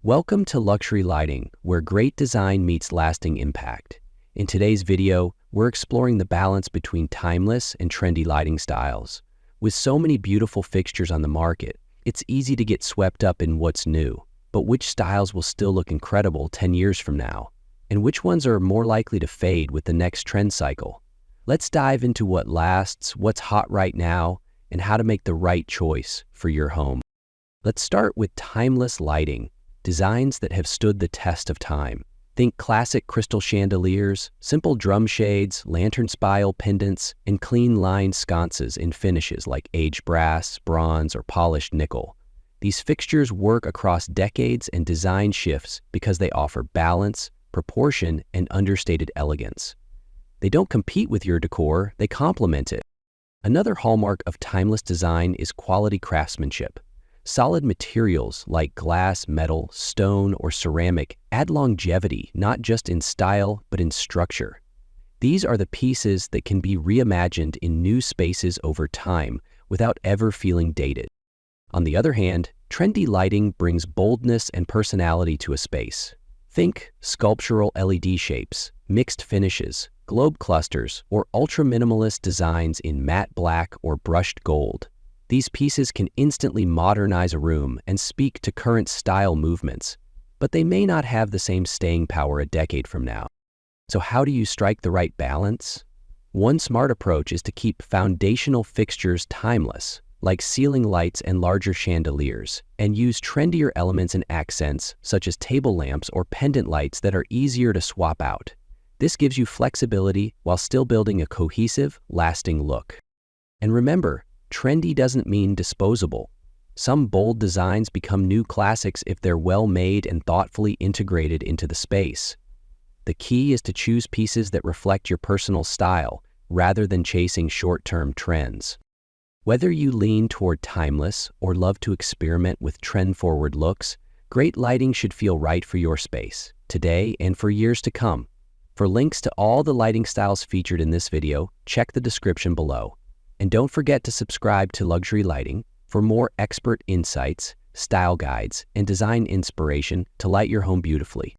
Welcome to Luxury Lighting, where great design meets lasting impact. In today's video, we're exploring the balance between timeless and trendy lighting styles. With so many beautiful fixtures on the market, it's easy to get swept up in what's new. But which styles will still look incredible 10 years from now? And which ones are more likely to fade with the next trend cycle? Let's dive into what lasts, what's hot right now, and how to make the right choice for your home. Let's start with timeless lighting. Designs that have stood the test of time. Think classic crystal chandeliers, simple drum shades, lantern-spire pendants, and clean-lined sconces in finishes like aged brass, bronze, or polished nickel. These fixtures work across decades and design shifts because they offer balance, proportion, and understated elegance. They don't compete with your decor, they complement it. Another hallmark of timeless design is quality craftsmanship. Solid materials like glass, metal, stone, or ceramic add longevity not just in style but in structure. These are the pieces that can be reimagined in new spaces over time without ever feeling dated. On the other hand, trendy lighting brings boldness and personality to a space. Think sculptural LED shapes, mixed finishes, globe clusters, or ultra-minimalist designs in matte black or brushed gold. These pieces can instantly modernize a room and speak to current style movements, but they may not have the same staying power a decade from now. So how do you strike the right balance? One smart approach is to keep foundational fixtures timeless, like ceiling lights and larger chandeliers, and use trendier elements and accents such as table lamps or pendant lights that are easier to swap out. This gives you flexibility while still building a cohesive, lasting look. And remember, trendy doesn't mean disposable. Some bold designs become new classics if they're well made and thoughtfully integrated into the space. The key is to choose pieces that reflect your personal style rather than chasing short-term trends. Whether you lean toward timeless or love to experiment with trend-forward looks, great lighting should feel right for your space, today and for years to come. For links to all the lighting styles featured in this video, check the description below. And don't forget to subscribe to Luxury Lighting for more expert insights, style guides, and design inspiration to light your home beautifully.